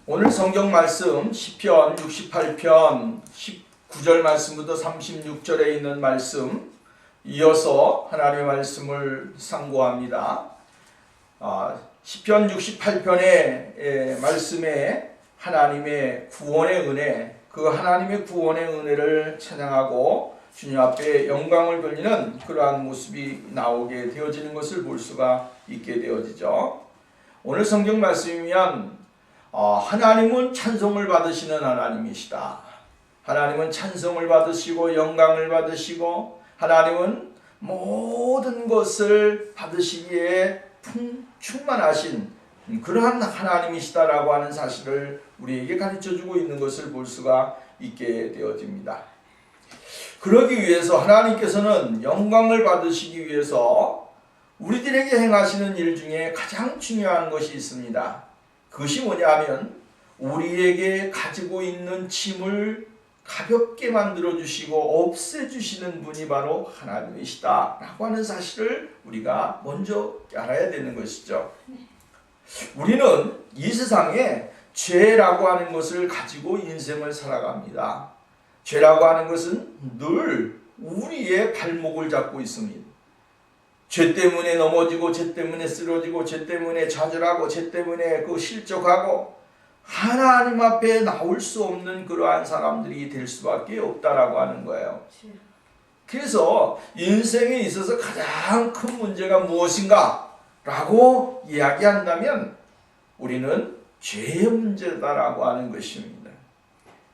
오늘 성경 말씀 시편 68편 19절 말씀부터 36절에 있는 말씀 이어서 하나님의 말씀을 상고합니다. 시편 68편의 말씀에 하나님의 구원의 은혜, 그 하나님의 구원의 은혜를 찬양하고 주님 앞에 영광을 돌리는 그러한 모습이 나오게 되어지는 것을 볼 수가 있게 되어지죠. 오늘 성경 말씀이면 하나님은 찬송을 받으시는 하나님이시다. 하나님은 찬송을 받으시고 영광을 받으시고 하나님은 모든 것을 받으시기에 충만하신 그러한 하나님이시다라고 하는 사실을 우리에게 가르쳐주고 있는 것을 볼 수가 있게 되어집니다. 그러기 위해서 하나님께서는 영광을 받으시기 위해서 우리들에게 행하시는 일 중에 가장 중요한 것이 있습니다. 그것이 뭐냐면 우리에게 가지고 있는 짐을 가볍게 만들어주시고 없애주시는 분이 바로 하나님이시다 라고 하는 사실을 우리가 먼저 알아야 되는 것이죠. 우리는 이 세상에 죄라고 하는 것을 가지고 인생을 살아갑니다. 죄라고 하는 것은 늘 우리의 발목을 잡고 있습니다. 죄 때문에 넘어지고 죄 때문에 쓰러지고 죄 때문에 좌절하고 죄 때문에 실족하고 하나님 앞에 나올 수 없는 그러한 사람들이 될 수밖에 없다라고 하는 거예요. 그래서 인생에 있어서 가장 큰 문제가 무엇인가 라고 이야기한다면 우리는 죄의 문제다라고 하는 것입니다.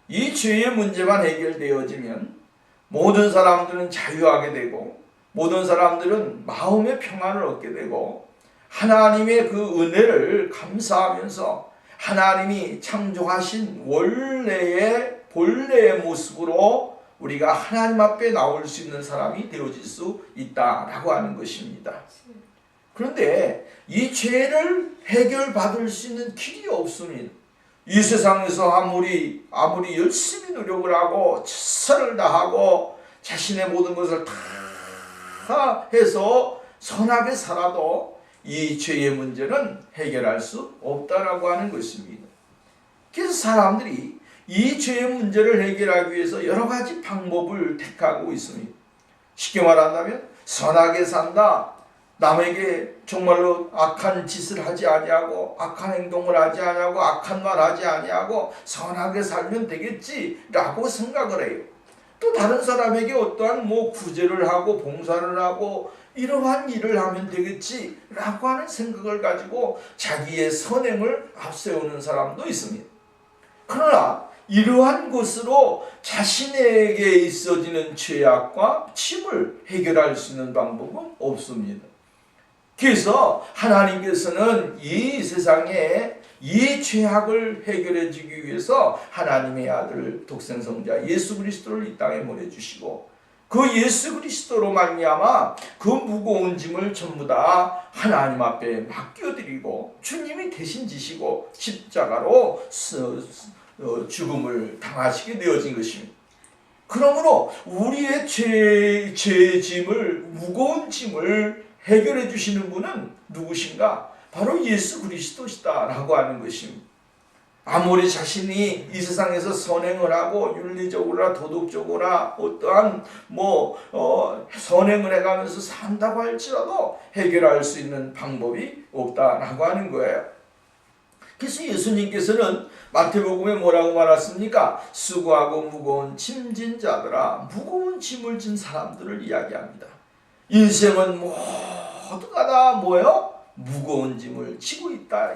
이 죄의 문제만 해결되어지면 모든 사람들은 자유하게 되고 모든 사람들은 마음의 평안을 얻게 되고 하나님의 그 은혜를 감사하면서 하나님이 창조하신 본래의 모습으로 우리가 하나님 앞에 나올 수 있는 사람이 되어질 수 있다라고 하는 것입니다. 그런데 이 죄를 해결받을 수 있는 길이 없습니다. 이 세상에서 아무리 열심히 노력을 하고 최선을 다하고 자신의 모든 것을 다 해서 선하게 살아도 이 죄의 문제는 해결할 수 없다라고 하는 것입니다. 그래서 사람들이 이 죄의 문제를 해결하기 위해서 여러 가지 방법을 택하고 있습니다. 쉽게 말한다면 선하게 산다. 남에게 정말로 악한 짓을 하지 아니하고 악한 행동을 하지 아니하고 악한 말 하지 아니하고 선하게 살면 되겠지라고 생각을 해요. 또 다른 사람에게 어떠한 구제를 하고 봉사를 하고 이러한 일을 하면 되겠지라고 하는 생각을 가지고 자기의 선행을 앞세우는 사람도 있습니다. 그러나 이러한 것으로 자신에게 있어지는 죄악과 침을 해결할 수 있는 방법은 없습니다. 그래서 하나님께서는 이 세상에 이 죄악을 해결해 주기 위해서 하나님의 아들 독생성자 예수 그리스도를 이 땅에 보내주시고 그 예수 그리스도로 말미암아 그 무거운 짐을 전부 다 하나님 앞에 맡겨드리고 주님이 대신 지시고 십자가로 죽음을 당하시게 되어진 것입니다. 그러므로 우리의 죄의 짐을 무거운 짐을 해결해 주시는 분은 누구신가? 바로 예수 그리스도시다라고 하는 것입니다. 아무리 자신이 이 세상에서 선행을 하고 윤리적으로나 도덕적으로나 어떠한 선행을 해가면서 산다고 할지라도 해결할 수 있는 방법이 없다라고 하는 거예요. 그래서 예수님께서는 마태복음에 뭐라고 말했습니까? 수고하고 무거운 짐진 자들아, 무거운 짐을 진 사람들을 이야기합니다. 인생은 모두가 다 뭐예요? 무거운 짐을 지고 있다.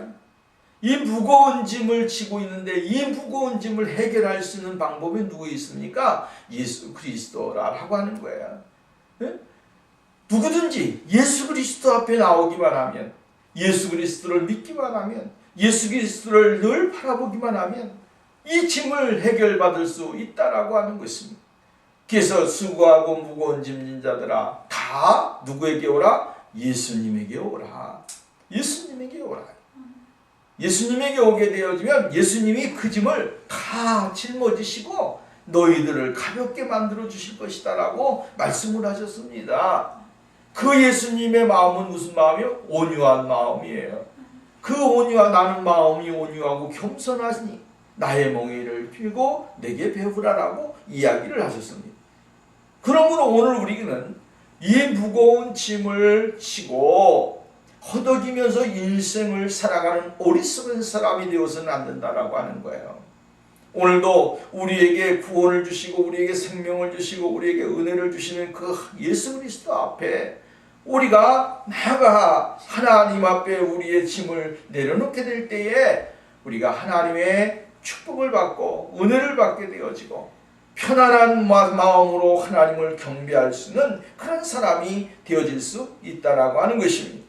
이 무거운 짐을 지고 있는데 이 무거운 짐을 해결할 수 있는 방법이 누구 있습니까? 예수 그리스도라고 하는 거예요. 네? 누구든지 예수 그리스도 앞에 나오기만 하면, 예수 그리스도를 믿기만 하면, 예수 그리스도를 늘 바라보기만 하면 이 짐을 해결받을 수 있다라고 하는 것입니다. 그래서 수고하고 무거운 짐진 자들아 다 누구에게 오라? 예수님에게 오라. 예수님에게 오라. 예수님에게 오게 되어지면 예수님이 그 짐을 다 짊어지시고 너희들을 가볍게 만들어 주실 것이다 라고 말씀을 하셨습니다. 그 예수님의 마음은 무슨 마음이요? 온유한 마음이에요. 그 온유와 나는 마음이 온유하고 겸손하시니 나의 멍에를 빌고 내게 배우라라고 이야기를 하셨습니다. 그러므로 오늘 우리는 이 무거운 짐을 지고 허덕이면서 인생을 살아가는 어리석은 사람이 되어서는 안 된다라고 하는 거예요. 오늘도 우리에게 구원을 주시고 우리에게 생명을 주시고 우리에게 은혜를 주시는 그 예수 그리스도 앞에 우리가 나아가 하나님 앞에 우리의 짐을 내려놓게 될 때에 우리가 하나님의 축복을 받고 은혜를 받게 되어지고 편안한 마음으로 하나님을 경배할 수 있는 그런 사람이 되어질 수 있다라고 하는 것입니다.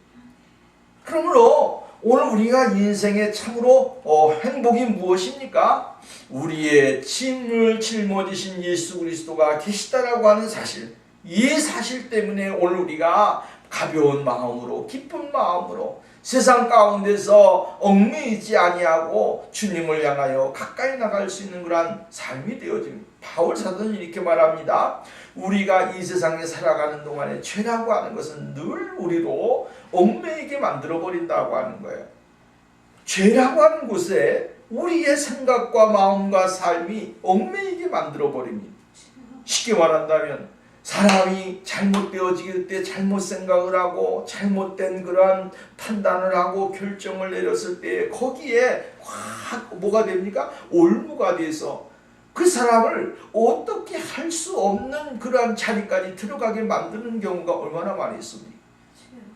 그러므로 오늘 우리가 인생에 참으로 행복이 무엇입니까? 우리의 짐을 짊어지신 예수 그리스도가 계시다라고 하는 사실, 이 사실 때문에 오늘 우리가 가벼운 마음으로 기쁜 마음으로 세상 가운데서 얽매이지 아니하고 주님을 향하여 가까이 나갈 수 있는 그러한 삶이 되어집니다. 바울 사도는 이렇게 말합니다. 우리가 이 세상에 살아가는 동안에 죄라고 하는 것은 늘 우리로 얽매이게 만들어버린다고 하는 거예요. 죄라고 하는 곳에 우리의 생각과 마음과 삶이 얽매이게 만들어버립니다. 쉽게 말한다면 사람이 잘못되어질 때 잘못 생각을 하고 잘못된 그러한 판단을 하고 결정을 내렸을 때 거기에 확 뭐가 됩니까? 올무가 돼서 그 사람을 어떻게 할 수 없는 그러한 자리까지 들어가게 만드는 경우가 얼마나 많이 있습니까?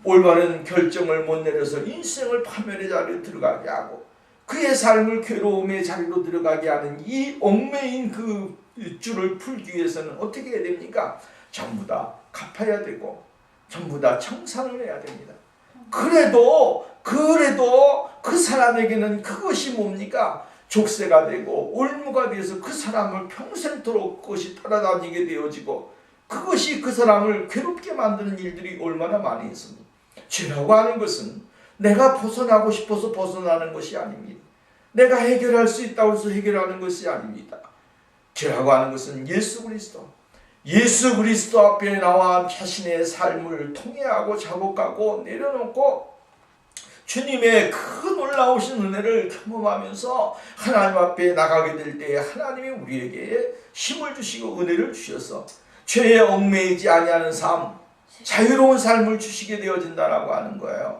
올바른 결정을 못 내려서 인생을 파멸의 자리에 들어가게 하고 그의 삶을 괴로움의 자리로 들어가게 하는 이 얽매인 그 줄을 풀기 위해서는 어떻게 해야 됩니까? 전부 다 갚아야 되고 전부 다 청산을 해야 됩니다. 그래도 그 사람에게는 그것이 뭡니까? 족쇄가 되고 올무가 돼서 그 사람을 평생토록 그것이 따라다니게 되어지고 그것이 그 사람을 괴롭게 만드는 일들이 얼마나 많이 있습니다. 죄라고 하는 것은 내가 벗어나고 싶어서 벗어나는 것이 아닙니다. 내가 해결할 수 있다고 해서 해결하는 것이 아닙니다. 죄라고 하는 것은 예수 그리스도 앞에 나와 자신의 삶을 통회하고 작업하고 내려놓고 주님의 그 놀라우신 은혜를 경험하면서 하나님 앞에 나가게 될 때에 하나님이 우리에게 힘을 주시고 은혜를 주셔서 죄에 얽매이지 아니하는 삶, 자유로운 삶을 주시게 되어진다라고 하는 거예요.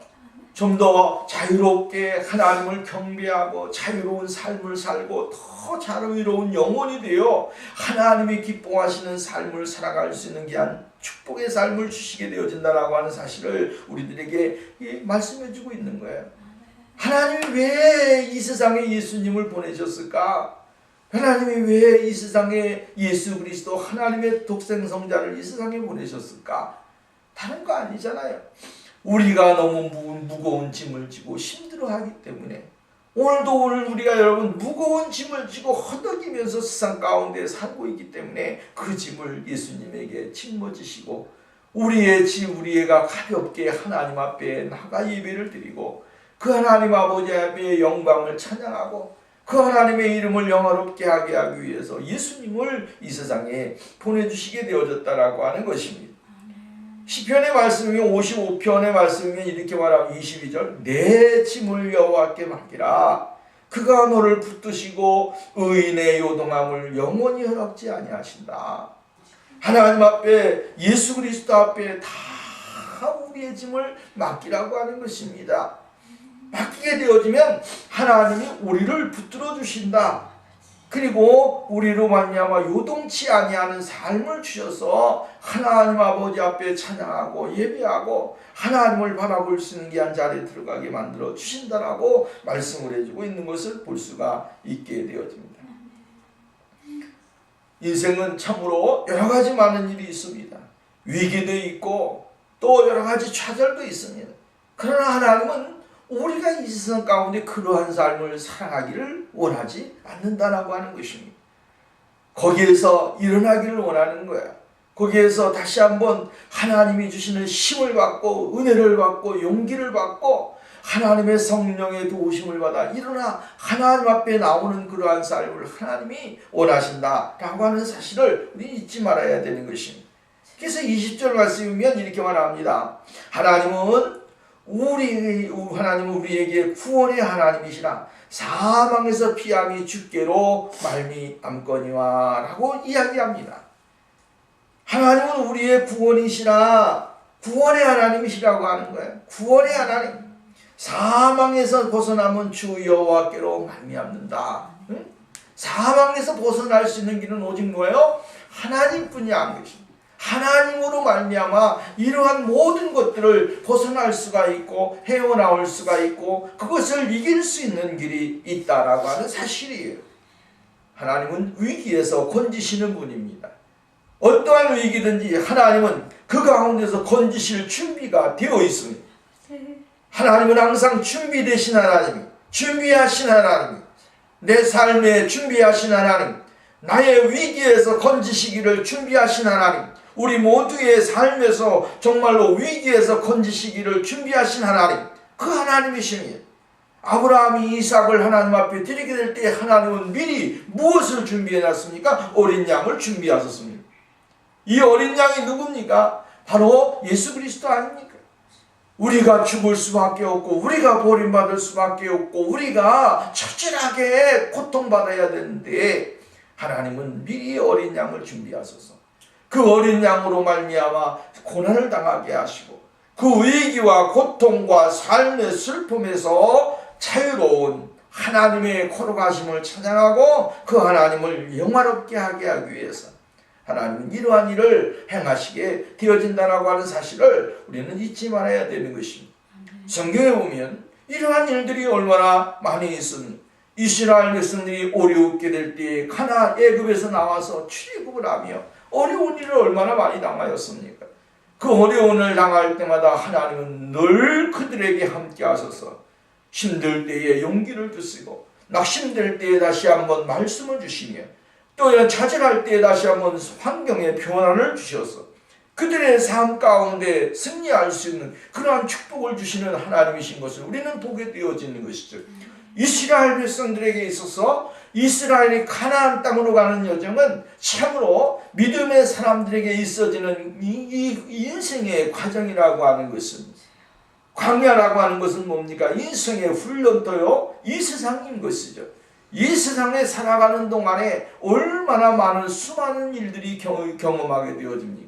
좀 더 자유롭게 하나님을 경배하고 자유로운 삶을 살고 더 자유로운 영혼이 되어 하나님이 기뻐하시는 삶을 살아갈 수 있는 귀한 축복의 삶을 주시게 되어진다라고 하는 사실을 우리들에게 말씀해 주고 있는 거예요. 하나님이 왜 이 세상에 예수님을 보내셨을까? 하나님이 왜 이 세상에 예수 그리스도 하나님의 독생성자를 이 세상에 보내셨을까? 다른 거 아니잖아요. 우리가 너무 무거운 짐을 지고 힘들어하기 때문에 오늘 우리가 여러분 무거운 짐을 지고 허덕이면서 세상 가운데 살고 있기 때문에 그 짐을 예수님에게 짊어지시고 우리가 가볍게 하나님 앞에 나가 예배를 드리고 그 하나님 아버지 앞에 영광을 찬양하고 그 하나님의 이름을 영화롭게 하기 위해서 예수님을 이 세상에 보내주시게 되어졌다라고 하는 것입니다. 시편의 말씀이면 55편의 말씀이면 이렇게 말하면 22절 내 짐을 여호와께 맡기라 그가 너를 붙드시고 의인의 요동함을 영원히 허락지 아니하신다. 하나님 앞에 예수 그리스도 앞에 다 우리의 짐을 맡기라고 하는 것입니다. 맡기게 되어지면 하나님이 우리를 붙들어 주신다. 그리고 우리로 말미암아 요동치 아니하는 삶을 주셔서 하나님 아버지 앞에 찬양하고 예배하고 하나님을 바라볼 수 있는 귀한 자리에 들어가게 만들어 주신다라고 말씀을 해주고 있는 것을 볼 수가 있게 되어집니다. 인생은 참으로 여러 가지 많은 일이 있습니다. 위기도 있고 또 여러 가지 좌절도 있습니다. 그러나 하나님은 우리가 이 세상 가운데 그러한 삶을 살아가기를 원하지 않는다라고 하는 것입니다. 거기에서 일어나기를 원하는 거야. 거기에서 다시 한번 하나님이 주시는 힘을 받고 은혜를 받고 용기를 받고 하나님의 성령의 도우심을 받아 일어나 하나님 앞에 나오는 그러한 삶을 하나님이 원하신다라고 하는 사실을 우리 잊지 말아야 되는 것입니다. 그래서 20절 말씀이면 이렇게 말합니다. 하나님은 우리 하나님은 우리에게 구원의 하나님이시라 사망에서 피함이 주께로 말미암거니와 라고 이야기합니다. 하나님은 우리의 구원이시라, 구원의 하나님이시라고 하는 거예요. 구원의 하나님, 사망에서 벗어나면 주 여호와께로 말미암는다. 응? 사망에서 벗어날 수 있는 길은 오직 뭐예요? 하나님뿐이 안 계십니다. 하나님으로 말미암아 이러한 모든 것들을 벗어날 수가 있고 헤어나올 수가 있고 그것을 이길 수 있는 길이 있다라고 하는 사실이에요. 하나님은 위기에서 건지시는 분입니다. 어떠한 위기든지 하나님은 그 가운데서 건지실 준비가 되어 있습니다. 하나님은 항상 준비되신 하나님, 준비하신 하나님, 내 삶에 준비하신 하나님, 나의 위기에서 건지시기를 준비하신 하나님, 우리 모두의 삶에서 정말로 위기에서 건지시기를 준비하신 하나님, 그 하나님이십니다. 아브라함이 이삭을 하나님 앞에 드리게 될 때 하나님은 미리 무엇을 준비해 놨습니까? 어린 양을 준비하셨습니다. 이 어린 양이 누굽니까? 바로 예수 그리스도 아닙니까? 우리가 죽을 수밖에 없고 우리가 버림받을 수밖에 없고 우리가 처절하게 고통받아야 되는데 하나님은 미리 어린 양을 준비하셔서 그 어린 양으로 말미암아 고난을 당하게 하시고 그 위기와 고통과 삶의 슬픔에서 자유로운 하나님의 거룩하심을 찬양하고 그 하나님을 영화롭게 하게 하기 위해서 하나님은 이러한 일을 행하시게 되어진다라고 하는 사실을 우리는 잊지 말아야 되는 것입니다. 성경에 보면 이러한 일들이 얼마나 많이 있습니다. 이스라엘 백성들이 어려웠게 될 때 가나안 애굽에서 나와서 출애굽을 하며 어려운 일을 얼마나 많이 당하였습니까? 그 어려움을 당할 때마다 하나님은 늘 그들에게 함께 하셔서 힘들 때에 용기를 주시고 낙심될 때에 다시 한번 말씀을 주시며 또 좌절할 때에 다시 한번 환경에 평안을 주셔서 그들의 삶 가운데 승리할 수 있는 그러한 축복을 주시는 하나님이신 것을 우리는 보게 되어지는 것이죠. 이스라엘 백성들에게 있어서 이스라엘이 가나안 땅으로 가는 여정은 참으로 믿음의 사람들에게 있어지는 이 인생의 과정이라고 하는 것은 광야라고 하는 것은 뭡니까? 인생의 훈련도요 이 세상인 것이죠. 이 세상에 살아가는 동안에 얼마나 많은 수많은 일들이 경험하게 되어집니까?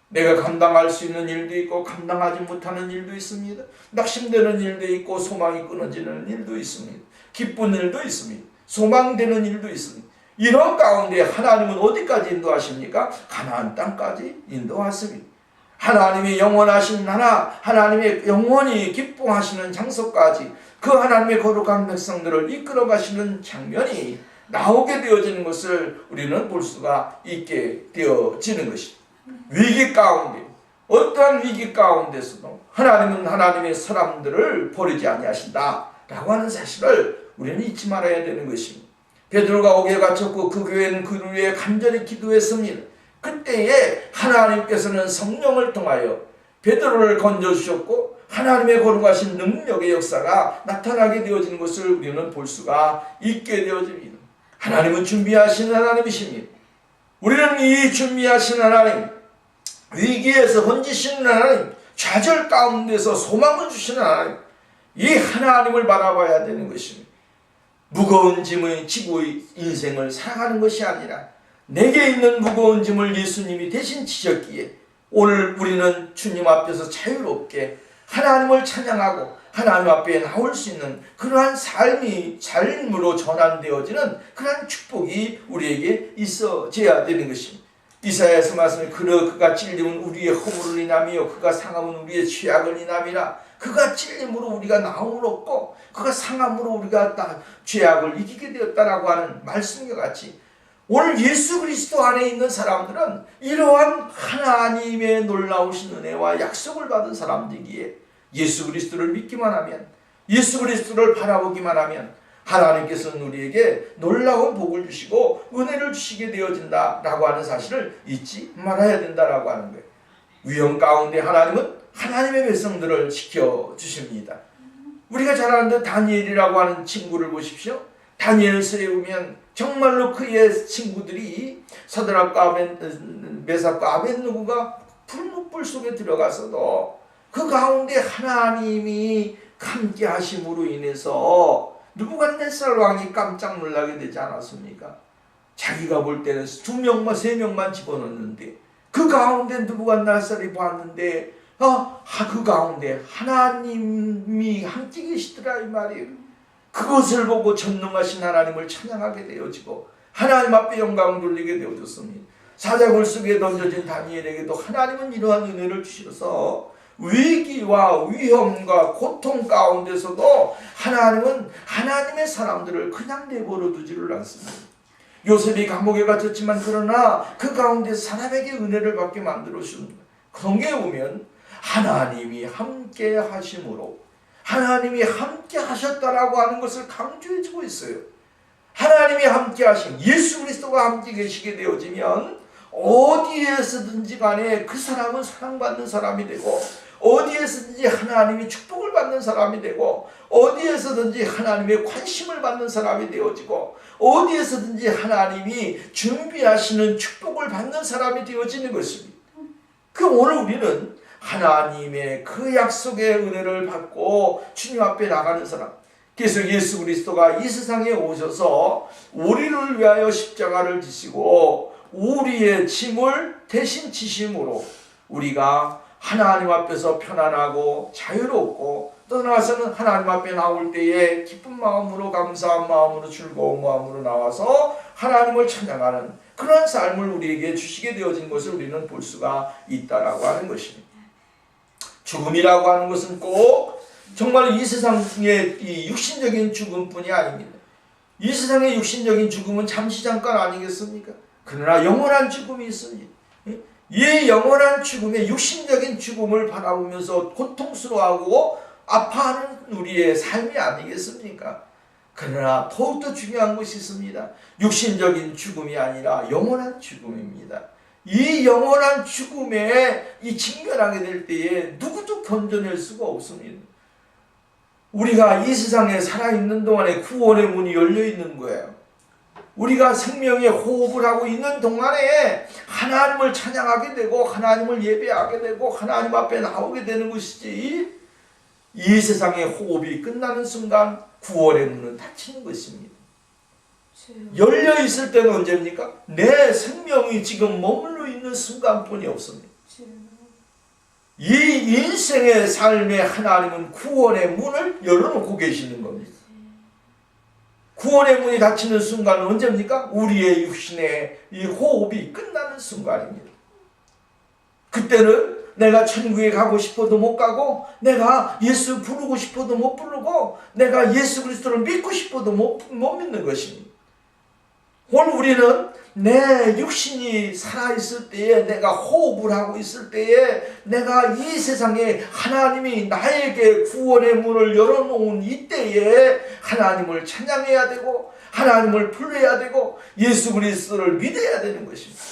내가 감당할 수 있는 일도 있고 감당하지 못하는 일도 있습니다. 낙심되는 일도 있고 소망이 끊어지는 일도 있습니다. 기쁜 일도 있습니다. 소망되는 일도 있습니다. 이런 가운데 하나님은 어디까지 인도하십니까? 가나안 땅까지 인도하십니다. 하나님의 영원하신 나라, 하나님의 영원히 기뻐하시는 장소까지 그 하나님의 거룩한 백성들을 이끌어 가시는 장면이 나오게 되어지는 것을 우리는 볼 수가 있게 되어지는 것입니다. 위기 가운데 어떠한 위기 가운데서도 하나님은 하나님의 사람들을 버리지 아니하신다라고 하는 사실을 우리는 잊지 말아야 되는 것입니다. 베드로가 옥에 갇혔고 그 교회는 그 위에 간절히 기도했습니다. 그때에 하나님께서는 성령을 통하여 베드로를 건져주셨고 하나님의 거룩하신 능력의 역사가 나타나게 되어지는 것을 우리는 볼 수가 있게 되어집니다. 하나님은 준비하신 하나님이십니다. 우리는 이 준비하신 하나님, 위기에서 건지시는 하나님, 좌절 가운데서 소망을 주시는 하나님, 이 하나님을 바라봐야 되는 것입니다. 무거운 짐을 지고 인생을 살아가는 것이 아니라 내게 있는 무거운 짐을 예수님이 대신 지셨기에 오늘 우리는 주님 앞에서 자유롭게 하나님을 찬양하고 하나님 앞에 나올 수 있는 그러한 삶으로 전환되어지는 그러한 축복이 우리에게 있어져야 되는 것입니다. 이사야서 말씀에 그가 찔림은 우리의 허물을 인함이요 그가 상함은 우리의 죄악을 인함이라. 그가 찔림으로 우리가 나음을 얻고 그가 상함으로 우리가 죄악을 이기게 되었다라고 하는 말씀과 같이 오늘 예수 그리스도 안에 있는 사람들은 이러한 하나님의 놀라우신 은혜와 약속을 받은 사람들이기에 예수 그리스도를 믿기만 하면 예수 그리스도를 바라보기만 하면 하나님께서는 우리에게 놀라운 복을 주시고 은혜를 주시게 되어진다라고 하는 사실을 잊지 말아야 된다라고 하는 거예요. 위험 가운데 하나님은 하나님의 백성들을 지켜주십니다. 우리가 잘 아는 다니엘이라고 하는 친구를 보십시오. 다니엘서에 보면 정말로 그의 친구들이 사드락과 메삭과 아벳느고가 불 속에 들어가서도 그 가운데 하나님이 함께 하심으로 인해서 느부갓네살 왕이 깜짝 놀라게 되지 않았습니까? 자기가 볼 때는 2명만 3명만 집어넣는데 그 가운데 느부갓네살이 봤는데 그 가운데 하나님이 함께 계시더라 이 말이에요. 그것을 보고 전능하신 하나님을 찬양하게 되어지고 하나님 앞에 영광을 돌리게 되어졌습니다. 사자굴 속에 던져진 다니엘에게도 하나님은 이러한 은혜를 주셔서 위기와 위험과 고통 가운데서도 하나님은 하나님의 사람들을 그냥 내버려 두지를 않습니다. 요셉이 감옥에 갇혔지만 그러나 그 가운데 사람에게 은혜를 받게 만들어 주십니다. 성경에 보면 하나님이 함께 하심으로 하나님이 함께 하셨다라고 하는 것을 강조해주고 있어요. 하나님이 함께 하심, 예수 그리스도가 함께 계시게 되어지면 어디에서든지 간에 그 사람은 사랑받는 사람이 되고 어디에서든지 하나님이 축복을 받는 사람이 되고 어디에서든지 하나님의 관심을 받는 사람이 되어지고 어디에서든지 하나님이 준비하시는 축복을 받는 사람이 되어지는 것입니다. 그럼 오늘 우리는 하나님의 그 약속의 은혜를 받고 주님 앞에 나가는 사람, 그래서 예수 그리스도가 이 세상에 오셔서 우리를 위하여 십자가를 지시고 우리의 짐을 대신 지심으로 우리가 하나님 앞에서 편안하고 자유롭고 떠나서는 하나님 앞에 나올 때에 기쁜 마음으로 감사한 마음으로 즐거운 마음으로 나와서 하나님을 찬양하는 그런 삶을 우리에게 주시게 되어진 것을 우리는 볼 수가 있다라고 하는 것입니다. 죽음이라고 하는 것은 꼭 정말 이 세상의 이 육신적인 죽음뿐이 아닙니다. 이 세상의 육신적인 죽음은 잠시 잠깐 아니겠습니까? 그러나 영원한 죽음이 있습니다. 이 영원한 죽음의 육신적인 죽음을 바라보면서 고통스러워하고 아파하는 우리의 삶이 아니겠습니까? 그러나 더욱더 중요한 것이 있습니다. 육신적인 죽음이 아니라 영원한 죽음입니다. 이 영원한 죽음에 직면하게 될 때에 누구도 견뎌낼 수가 없습니다. 우리가 이 세상에 살아있는 동안에 구원의 문이 열려있는 거예요. 우리가 생명의 호흡을 하고 있는 동안에 하나님을 찬양하게 되고 하나님을 예배하게 되고 하나님 앞에 나오게 되는 것이지 이 세상의 호흡이 끝나는 순간 구원의 문은 닫히는 것입니다. 열려있을 때는 언제입니까? 내 생명이 지금 머물러 있는 순간뿐이 없습니다. 이 인생의 삶에 하나님은 구원의 문을 열어놓고 계시는 겁니다. 구원의 문이 닫히는 순간은 언제입니까? 우리의 육신의 이 호흡이 끝나는 순간입니다. 그때는 내가 천국에 가고 싶어도 못 가고 내가 예수 부르고 싶어도 못 부르고 내가 예수 그리스도를 믿고 싶어도 못 믿는 것입니다. 오늘 우리는 내 육신이 살아있을 때에 내가 호흡을 하고 있을 때에 내가 이 세상에 하나님이 나에게 구원의 문을 열어놓은 이때에 하나님을 찬양해야 되고 하나님을 불러야 되고 예수 그리스도를 믿어야 되는 것입니다.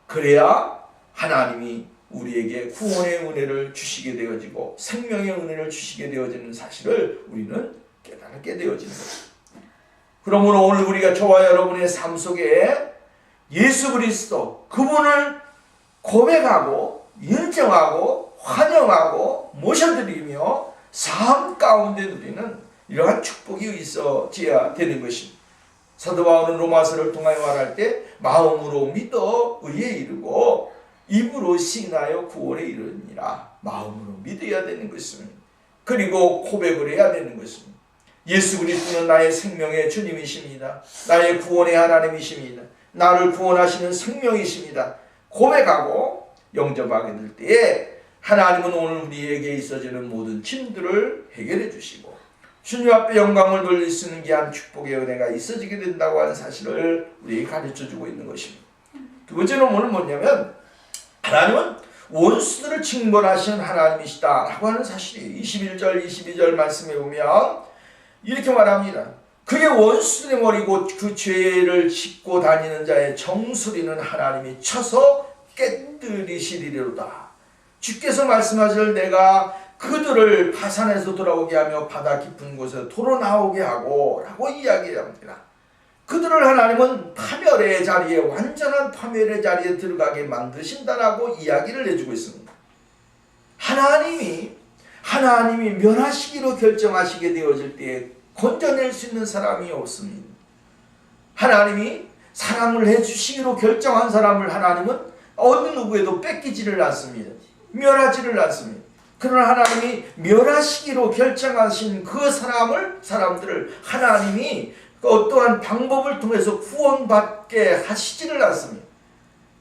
그래야 하나님이 우리에게 구원의 은혜를 주시게 되어지고 생명의 은혜를 주시게 되어지는 사실을 우리는 깨닫게 되어지는 것입니다. 그러므로 오늘 우리가 저와 여러분의 삶 속에 예수 그리스도 그분을 고백하고 인정하고 환영하고 모셔드리며 삶 가운데 누리는 이러한 축복이 있어져야 되는 것입니다. 사도 바울은 로마서를 통하여 말할 때 마음으로 믿어 의에 이르고 입으로 시인하여 구원에 이르니라. 마음으로 믿어야 되는 것입니다. 그리고 고백을 해야 되는 것입니다. 예수 그리스도는 나의 생명의 주님이십니다. 나의 구원의 하나님이십니다. 나를 구원하시는 생명이십니다. 고백하고 영접하게 될 때에 하나님은 오늘 우리에게 있어지는 모든 짐들을 해결해 주시고 주님 앞에 영광을 돌릴 수 있는 귀한 축복의 은혜가 있어지게 된다고 하는 사실을 우리에게 가르쳐주고 있는 것입니다. 두 번째는 오늘 뭐냐면 하나님은 원수들을 징벌하시는 하나님이시다 라고 하는 사실이 21절 22절 말씀에 보면 이렇게 말합니다. 그의 원수들의 머리고 그 죄를 짓고 다니는 자의 정수리는 하나님이 쳐서 깨뜨리시리로다. 주께서 말씀하실 내가 그들을 파산에서 돌아오게 하며 바다 깊은 곳에 도로 나오게 하고 라고 이야기합니다. 그들을 하나님은 파멸의 자리에 완전한 파멸의 자리에 들어가게 만드신다라고 이야기를 해주고 있습니다. 하나님이 멸하시기로 결정하시게 되어질 때에 건져낼 수 있는 사람이 없습니다. 하나님이 사랑을 해주시기로 결정한 사람을 하나님은 어느 누구에도 뺏기지를 않습니다. 멸하지를 않습니다. 그러나 하나님이 멸하시기로 결정하신 그 사람들을 하나님이 어떠한 방법을 통해서 구원받게 하시지를 않습니다.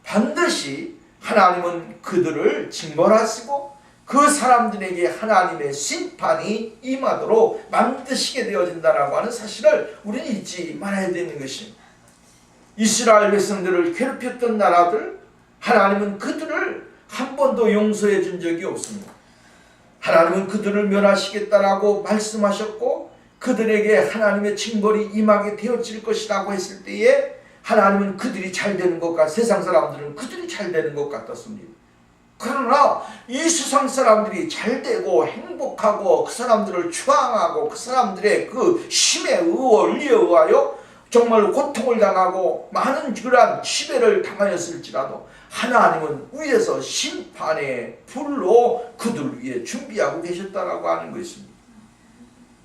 반드시 하나님은 그들을 징벌하시고 그 사람들에게 하나님의 심판이 임하도록 만드시게 되어진다라고 하는 사실을 우리는 잊지 말아야 되는 것입니다. 이스라엘 백성들을 괴롭혔던 나라들, 하나님은 그들을 한 번도 용서해 준 적이 없습니다. 하나님은 그들을 멸하시겠다라고 말씀하셨고 그들에게 하나님의 징벌이 임하게 되어질 것이라고 했을 때에 하나님은 그들이 잘 되는 것 같, 세상 사람들은 그들이 잘 되는 것 같았습니다. 그러나 이 세상 사람들이 잘 되고 행복하고 그 사람들을 추앙하고 그 사람들의 그 힘에 의하여 정말 고통을 당하고 많은 그러한 지배를 당하였을지라도 하나님은 위에서 심판의 불로 그들을 위해 준비하고 계셨다라고 하는 것입니다.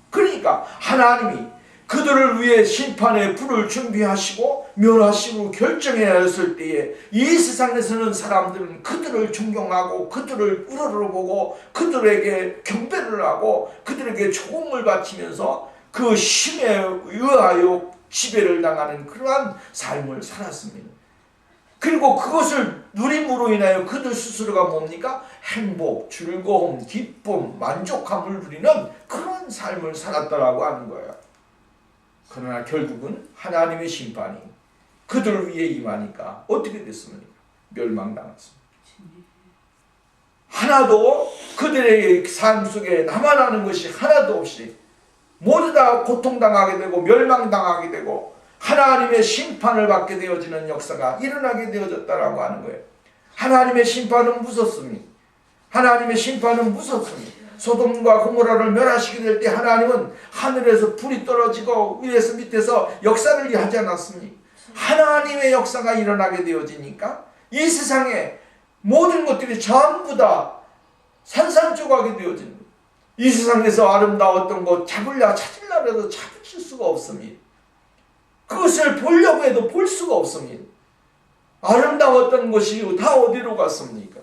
그러니까 하나님이 그들을 위해 심판의 불을 준비하시고 멸하시고 결정해야 했을 때에 이 세상에서는 사람들은 그들을 존경하고 그들을 우러러보고 그들에게 경배를 하고 그들에게 조공을 바치면서 그 힘에 의하여 지배를 당하는 그러한 삶을 살았습니다. 그리고 그것을 누림으로 인하여 그들 스스로가 뭡니까? 행복, 즐거움, 기쁨, 만족함을 누리는 그런 삶을 살았다라고 하는 거예요. 그러나 결국은 하나님의 심판이 그들을 위해 임하니까 어떻게 됐습니까? 멸망당했습니다. 하나도 그들의 삶 속에 남아나는 것이 하나도 없이 모두 다 고통당하게 되고 멸망당하게 되고 하나님의 심판을 받게 되어지는 역사가 일어나게 되어졌다라고 하는 거예요. 하나님의 심판은 무섭습니다. 하나님의 심판은 무섭습니다. 소돔과 고모라를 멸하시게 될 때 하나님은 하늘에서 불이 떨어지고 위에서 밑에서 역사를 하지 않았습니까? 하나님의 역사가 일어나게 되어지니까 이 세상에 모든 것들이 전부 다 산산조각이 되어지는 거예요. 이 세상에서 아름다웠던 것 찾으려 해도 찾을 수가 없습니다. 그것을 보려고 해도 볼 수가 없습니다. 아름다웠던 것이 다 어디로 갔습니까?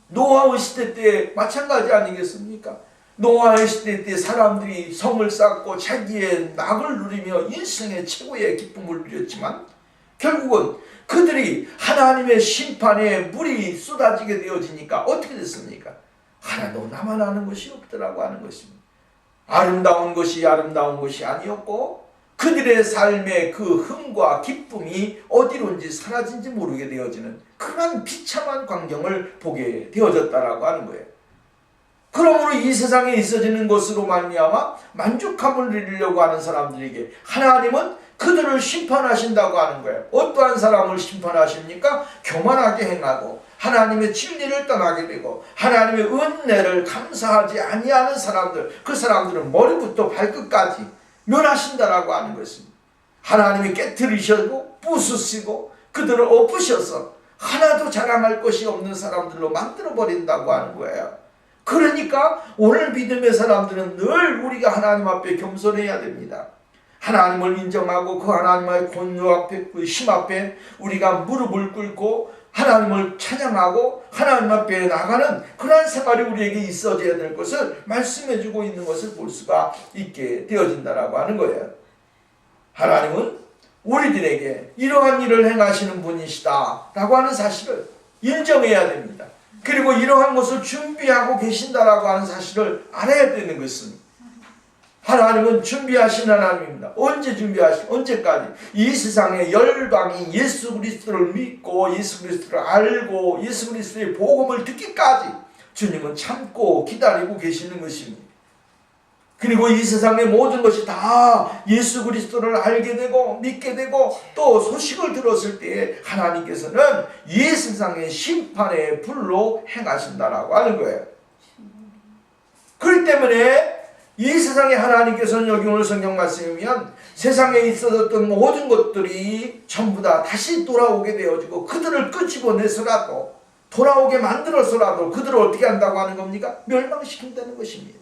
노아의 시대 때 마찬가지 아니겠습니까? 노아의 시대 때 사람들이 성을 쌓고 자기의 낙을 누리며 인생의 최고의 기쁨을 누렸지만 결국은 그들이 하나님의 심판에 물이 쏟아지게 되어지니까 어떻게 됐습니까? 하나도 남아나는 것이 없더라고 하는 것입니다. 아름다운 것이 아니었고 그들의 삶의 그 흥과 기쁨이 어디론지 사라진지 모르게 되어지는 그러한 비참한 광경을 보게 되어졌다라고 하는 거예요. 그러므로 이 세상에 있어지는 것으로 말미암아 만족함을 누리려고 하는 사람들에게 하나님은 그들을 심판하신다고 하는 거예요. 어떠한 사람을 심판하십니까? 교만하게 행하고 하나님의 진리를 떠나게 되고 하나님의 은혜를 감사하지 아니하는 사람들, 그 사람들은 머리부터 발끝까지 멸하신다라고 하는 것입니다. 하나님이 깨트리시고 부수시고 그들을 엎으셔서 하나도 자랑할 것이 없는 사람들로 만들어버린다고 하는 거예요. 그러니까 오늘 믿음의 사람들은 늘 우리가 하나님 앞에 겸손해야 됩니다. 하나님을 인정하고 그 하나님의 권유 앞에, 그 힘 앞에 우리가 무릎을 꿇고 하나님을 찬양하고 하나님 앞에 나가는 그러한 생활이 우리에게 있어져야 될 것을 말씀해주고 있는 것을 볼 수가 있게 되어진다라고 하는 거예요. 하나님은 우리들에게 이러한 일을 행하시는 분이시다 라고 하는 사실을 인정해야 됩니다. 그리고 이러한 것을 준비하고 계신다라고 하는 사실을 알아야 되는 것입니다. 하나님은 준비하신 하나님입니다. 언제까지? 이 세상의 열방이 예수 그리스도를 믿고 예수 그리스도를 알고 예수 그리스도의 복음을 듣기까지 주님은 참고 기다리고 계시는 것입니다. 그리고 이 세상의 모든 것이 다 예수 그리스도를 알게 되고 믿게 되고 또 소식을 들었을 때에 하나님께서는 이 세상의 심판의 불로 행하신다라고 하는 거예요. 그렇기 때문에 이 세상에 하나님께서는 여기 오늘 성경 말씀에 보면 세상에 있어졌던 모든 것들이 전부 다 다시 돌아오게 되어지고 그들을 끄집어내서라도 돌아오게 만들어서라도 그들을 어떻게 한다고 하는 겁니까? 멸망시킨다는 것입니다.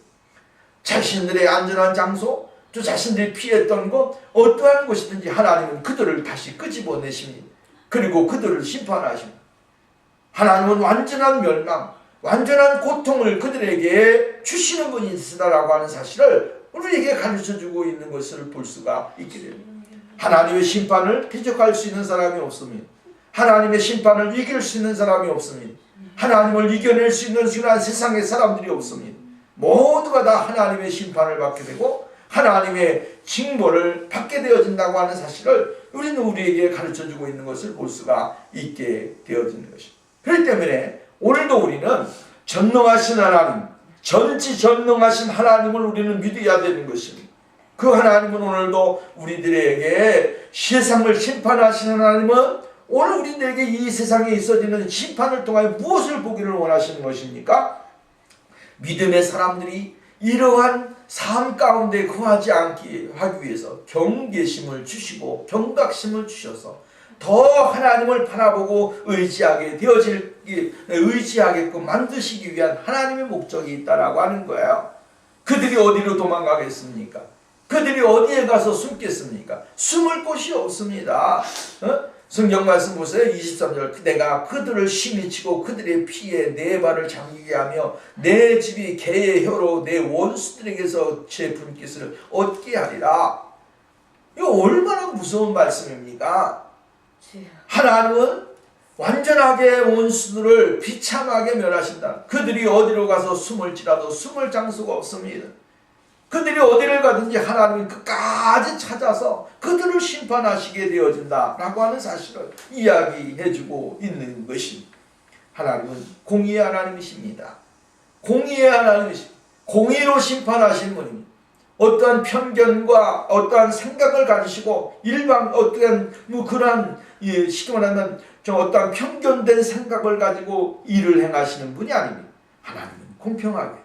자신들의 안전한 장소, 또 자신들이 피했던 곳, 어떠한 곳이든지 하나님은 그들을 다시 끄집어내십니다. 그리고 그들을 심판하십니다. 하나님은 완전한 멸망, 완전한 고통을 그들에게 주시는 분이시다라고 하는 사실을 우리에게 가르쳐주고 있는 것을 볼 수가 있게 됩니다. 하나님의 심판을 대적할 수 있는 사람이 없습니다. 하나님의 심판을 이길 수 있는 사람이 없습니다. 하나님을 이겨낼 수 있는 그러한 세상의 사람들이 없습니다. 모두가 다 하나님의 심판을 받게 되고 하나님의 징벌을 받게 되어진다고 하는 사실을 우리는 우리에게 가르쳐주고 있는 것을 볼 수가 있게 되어지는 것입니다. 그렇기 때문에 오늘도 우리는 전능하신 하나님, 전지전능하신 하나님을 우리는 믿어야 되는 것입니다. 그 하나님은 오늘도 우리들에게 세상을 심판하시는 하나님은 오늘 우리들에게 이 세상에 있어지는 심판을 통하여 무엇을 보기를 원하시는 것입니까? 믿음의 사람들이 이러한 삶 가운데 거하지 않게 하기 위해서 경계심을 주시고 경각심을 주셔서 더 하나님을 바라보고 의지하게끔 만드시기 위한 하나님의 목적이 있다라고 하는 거예요. 그들이 어디로 도망가겠습니까? 그들이 어디에 가서 숨겠습니까? 숨을 곳이 없습니다. 성경 말씀 보세요. 23절 내가 그들을 심히 치고 그들의 피에 내 발을 잠기게 하며 내 집이 개의 혀로 내 원수들에게서 제 분깃을 얻게 하리라. 이거 얼마나 무서운 말씀입니까? 하나님은 완전하게 원수들을 비참하게 멸하신다. 그들이 어디로 가서 숨을지라도 숨을 장소가 없습니다. 그들이 어디를 가든지 하나님이 끝까지 찾아서 그들을 심판하시게 되어진다라고 하는 사실을 이야기해주고 있는 것입니다. 하나님은 공의의 하나님이십니다. 공의의 하나님이십니다. 공의로 심판하신 분입니다. 어떠한 편견과 어떠한 생각을 가지시고 어떠한 그러한 쉽게 말하면 어떠한 편견된 생각을 가지고 일을 행하시는 분이 아닙니다. 하나님은 공평하게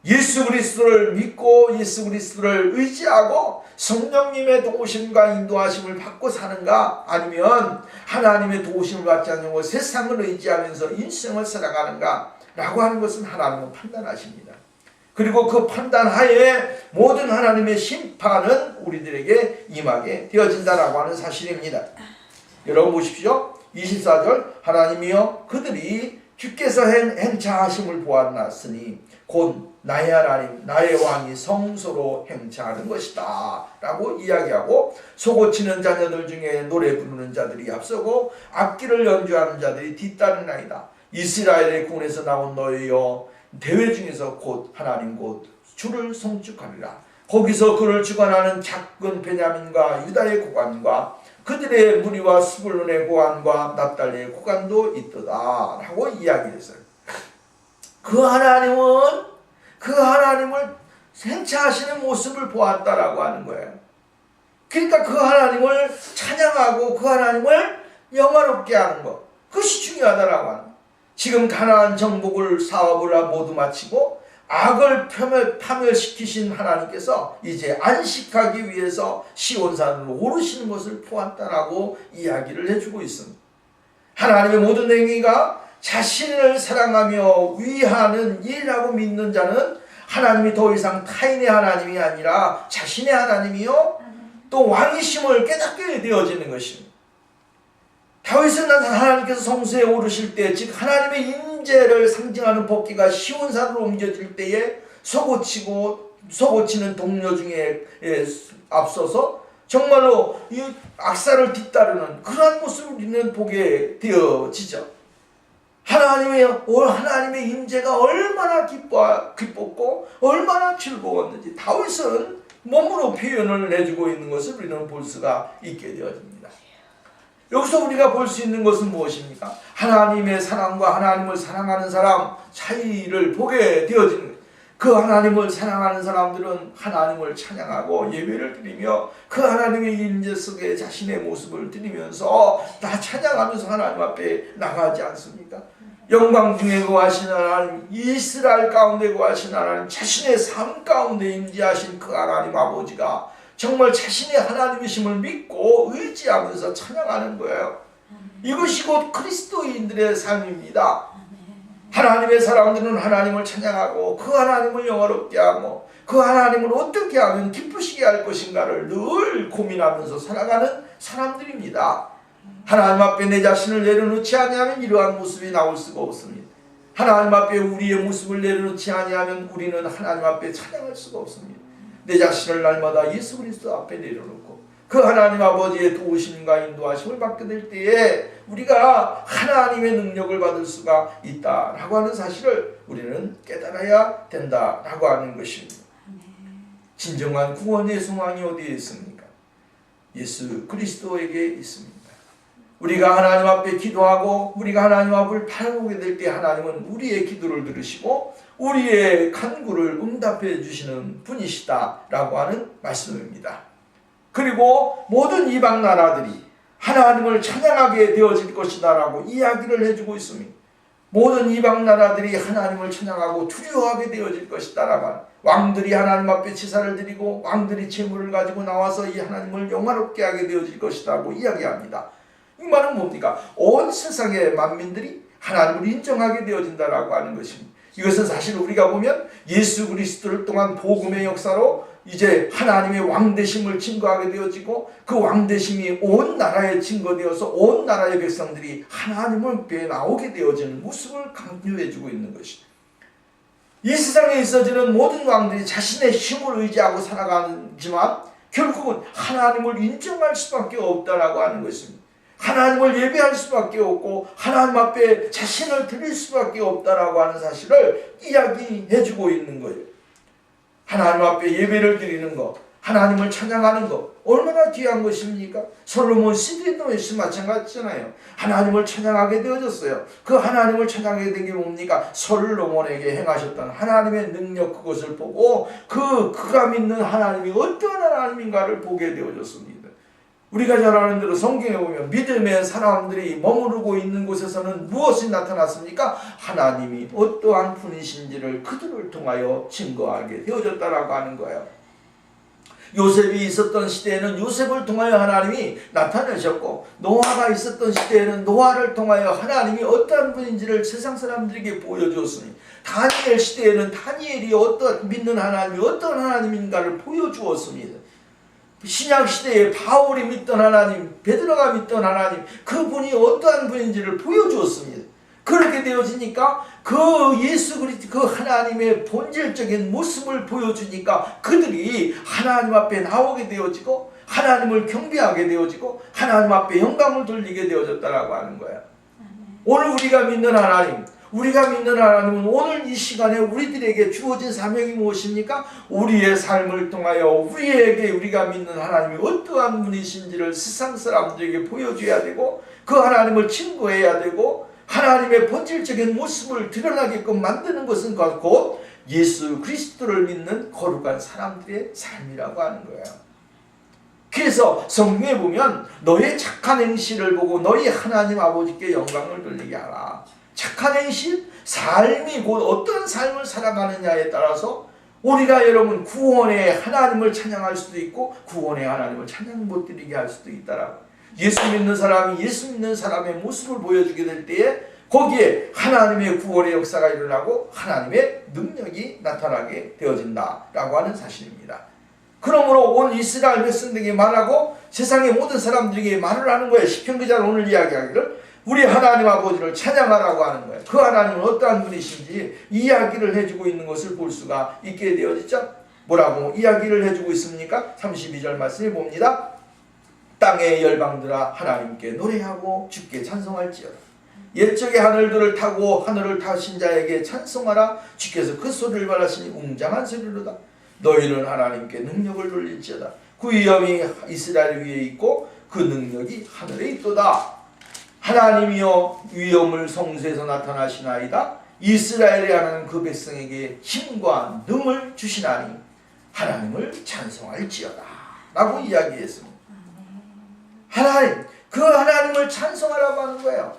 예수 그리스도를 믿고 예수 그리스도를 의지하고 성령님의 도우심과 인도하심을 받고 사는가, 아니면 하나님의 도우심을 받지 않고 세상을 의지하면서 인생을 살아가는가 라고 하는 것은 하나님은 판단하십니다. 그리고 그 판단하에 모든 하나님의 심판은 우리들에게 임하게 되어진다라고 하는 사실입니다. 여러분 보십시오. 24절 하나님이여 그들이 주께서 행차하심을 보았나으니 곧 나의 하나님 나의 왕이 성소로 행차하는 것이다 라고 이야기하고, 소고치는 자녀들 중에 노래 부르는 자들이 앞서고 악기를 연주하는 자들이 뒤따르나이다. 이스라엘의 군에서 나온 너희여 대회 중에서 곧 하나님 곧 주를 송축하리라. 거기서 그를 주관하는 작은 베냐민과 유다의 고관과 그들의 무리와 스불론의 고관과 납달리의 고관도 있도다 라고 이야기했어요. 그 하나님을 행차하시는 모습을 보았다라고 하는 거예요. 그러니까 그 하나님을 찬양하고 그 하나님을 영화롭게 하는 것, 그것이 중요하다라고 하는 거예요. 지금 가나안 정복을 사업을 모두 마치고 악을 파멸시키신 하나님께서 이제 안식하기 위해서 시온산으로 오르시는 것을 보았다라고 이야기를 해주고 있습니다. 하나님의 모든 행위가 자신을 사랑하며 위하는 일이라고 믿는 자는 하나님이 더 이상 타인의 하나님이 아니라 자신의 하나님이요 또 왕이심을 깨닫게 되어지는 것입니다. 다윗은 하나님께서 성소에 오르실 때, 즉 하나님의 임재를 상징하는 법궤가 시온산으로 옮겨질 때에 소고치는 동료 중에 앞서서 정말로 이 악사를 뒤따르는 그러한 모습을 우리는 보게 되어지죠. 하나님의 임재가 얼마나 기뻤고 얼마나 즐거웠는지 다윗은 몸으로 표현을 해주고 있는 것을 우리는 볼 수가 있게 되어집니다. 여기서 우리가 볼 수 있는 것은 무엇입니까? 하나님의 사랑과 하나님을 사랑하는 사람 차이를 보게 되어지는 거예요. 그 하나님을 사랑하는 사람들은 하나님을 찬양하고 예배를 드리며 그 하나님의 임재 속에 자신의 모습을 드리면서 다 찬양하면서 하나님 앞에 나가지 않습니까? 영광 중에 거하신 하나님, 이스라엘 가운데 거하신 하나님, 자신의 삶 가운데 임재하신 그 하나님 아버지가 정말 자신의 하나님이심을 믿고 의지하면서 찬양하는 거예요. 이것이 곧 그리스도인들의 삶입니다. 하나님의 사람들은 하나님을 찬양하고 그 하나님을 영화롭게 하고 그 하나님을 어떻게 하면 기쁘시게 할 것인가를 늘 고민하면서 살아가는 사람들입니다. 하나님 앞에 내 자신을 내려놓지 아니하면 이러한 모습이 나올 수가 없습니다. 하나님 앞에 우리의 모습을 내려놓지 아니하면 우리는 하나님 앞에 찬양할 수가 없습니다. 내 자신을 날마다 예수 그리스도 앞에 내려놓고 그 하나님 아버지의 도우심과 인도하심을 받게 될 때에 우리가 하나님의 능력을 받을 수가 있다라고 하는 사실을 우리는 깨달아야 된다라고 하는 것입니다. 진정한 구원의 소망이 어디에 있습니까? 예수 그리스도에게 있습니다. 우리가 하나님 앞에 기도하고 우리가 하나님 앞을 바라보게 될 때 하나님은 우리의 기도를 들으시고 우리의 간구를 응답해 주시는 분이시다라고 하는 말씀입니다. 그리고 모든 이방 나라들이 하나님을 찬양하게 되어질 것이다라고 이야기를 해주고 있습니다. 모든 이방 나라들이 하나님을 찬양하고 두려워하게 되어질 것이다라고 하는, 왕들이 하나님 앞에 제사를 드리고 왕들이 제물을 가지고 나와서 이 하나님을 영화롭게 하게 되어질 것이라고 이야기합니다. 이 말은 뭡니까? 온 세상의 만민들이 하나님을 인정하게 되어진다라고 하는 것입니다. 이것은 사실 우리가 보면 예수 그리스도를 통한 복음의 역사로 이제 하나님의 왕되심을 증거하게 되어지고 그 왕되심이 온 나라에 증거되어서 온 나라의 백성들이 하나님을 앞에 나오게 되어지는 모습을 강조해주고 있는 것이죠. 이 세상에 있어지는 모든 왕들이 자신의 힘을 의지하고 살아가지만 결국은 하나님을 인정할 수밖에 없다라고 하는 것입니다. 하나님을 예배할 수밖에 없고 하나님 앞에 자신을 드릴 수밖에 없다라고 하는 사실을 이야기해주고 있는 거예요. 하나님 앞에 예배를 드리는 것, 하나님을 찬양하는 것 얼마나 귀한 것입니까? 솔로몬 시대도 마찬가지잖아요. 하나님을 찬양하게 되어졌어요. 그 하나님을 찬양하게 된 게 뭡니까? 솔로몬에게 행하셨던 하나님의 능력, 그것을 보고 그가 믿는 하나님이 어떤 하나님인가를 보게 되어졌습니다. 우리가 잘 아는 대로 성경에 보면 믿음의 사람들이 머무르고 있는 곳에서는 무엇이 나타났습니까? 하나님이 어떠한 분이신지를 그들을 통하여 증거하게 되어졌다라고 하는 거예요. 요셉이 있었던 시대에는 요셉을 통하여 하나님이 나타내셨고, 노아가 있었던 시대에는 노아를 통하여 하나님이 어떠한 분인지를 세상 사람들에게 보여주었으니, 다니엘 시대에는 다니엘이 믿는 하나님이 어떤 하나님인가를 보여주었습니다. 신약 시대에 바울이 믿던 하나님, 베드로가 믿던 하나님, 그분이 어떠한 분인지를 보여주었습니다. 그렇게 되어지니까 그 예수 그리스도 그 하나님의 본질적인 모습을 보여주니까 그들이 하나님 앞에 나오게 되어지고 하나님을 경배하게 되어지고 하나님 앞에 영광을 돌리게 되어졌다라고 하는 거야. 오늘 우리가 믿는 하나님은 오늘 이 시간에 우리들에게 주어진 사명이 무엇입니까? 우리의 삶을 통하여 우리가 믿는 하나님이 어떠한 분이신지를 세상 사람들에게 보여줘야 되고 그 하나님을 증거해야 되고 하나님의 본질적인 모습을 드러나게끔 만드는 것은 곧 예수 그리스도를 믿는 거룩한 사람들의 삶이라고 하는 거예요. 그래서 성경에 보면 너의 착한 행실을 보고 너희 하나님 아버지께 영광을 돌리게 하라. 착한 행실, 삶이 곧 어떤 삶을 살아가느냐에 따라서 우리가 여러분 구원의 하나님을 찬양할 수도 있고 구원의 하나님을 찬양 못 드리게 할 수도 있다라고. 예수 믿는 사람이 예수 믿는 사람의 모습을 보여주게 될 때에 거기에 하나님의 구원의 역사가 일어나고 하나님의 능력이 나타나게 되어진다라고 하는 사실입니다. 그러므로 온 이스라엘 백성들에게 말하고 세상의 모든 사람들에게 말을 하는 거예요. 시편 기자는 오늘 이야기하기를 우리 하나님 아버지를 찬양하라고 하는 거예요. 그 하나님은 어떠한 분이신지 이야기를 해주고 있는 것을 볼 수가 있게 되어지죠. 뭐라고 이야기를 해주고 있습니까? 32절 말씀을 봅니다. 땅의 열방들아 하나님께 노래하고 주께 찬송할지어다. 옛적의 하늘들을 타고 하늘을 타신 자에게 찬송하라. 주께서 그 소리를 말하시니 웅장한 소리로다. 너희는 하나님께 능력을 돌릴지어다. 그 위엄이 이스라엘 위에 있고 그 능력이 하늘에 있도다. 하나님이여 위엄을 성소에서 나타나시나이다. 이스라엘의 하나님 그 백성에게 힘과 능을 주시나니 하나님을 찬송할지어다 라고 이야기했습니다. 하나님, 그 하나님을 찬송하라고 하는 거예요.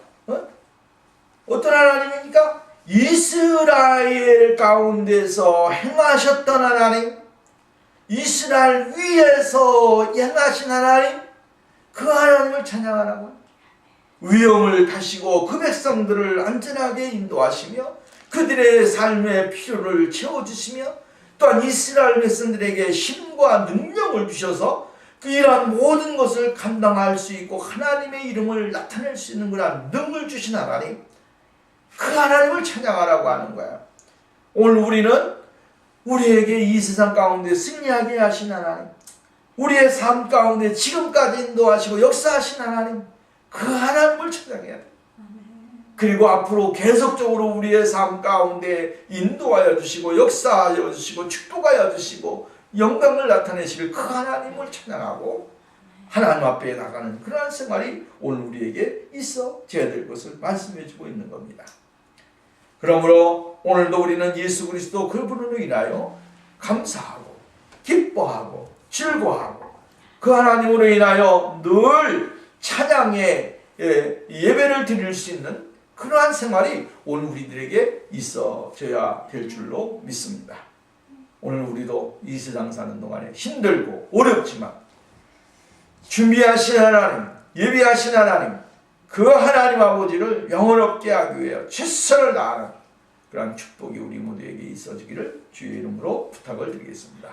어떤 하나님입니까? 이스라엘 가운데서 행하셨던 하나님, 이스라엘 위에서 행하신 하나님, 그 하나님을 찬양하라고. 위험을 타시고 그 백성들을 안전하게 인도하시며 그들의 삶의 필요를 채워주시며 또한 이스라엘 백성들에게 힘과 능력을 주셔서 그 이러한 모든 것을 감당할 수 있고 하나님의 이름을 나타낼 수 있는 그러한 능을 주신 하나님, 그 하나님을 찬양하라고 하는 거야. 오늘 우리는 우리에게 이 세상 가운데 승리하게 하신 하나님, 우리의 삶 가운데 지금까지 인도하시고 역사하신 하나님, 그 하나님을 찬양해야 돼. 그리고 앞으로 계속적으로 우리의 삶 가운데 인도하여 주시고 역사하여 주시고 축복하여 주시고 영광을 나타내실 그 하나님을 찬양하고 하나님 앞에 나가는 그러한 생활이 오늘 우리에게 있어져야 될 것을 말씀해 주고 있는 겁니다. 그러므로 오늘도 우리는 예수 그리스도 그분으로 인하여 감사하고 기뻐하고 즐거워하고 그 하나님으로 인하여 늘 찬양의 예배를 드릴 수 있는 그러한 생활이 오늘 우리들에게 있어져야 될 줄로 믿습니다. 오늘 우리도 이 세상 사는 동안에 힘들고 어렵지만 준비하신 하나님, 예비하신 하나님, 그 하나님 아버지를 영원롭게 하기 위해 최선을 다하는 그러한 축복이 우리 모두에게 있어지기를 주의 이름으로 부탁을 드리겠습니다.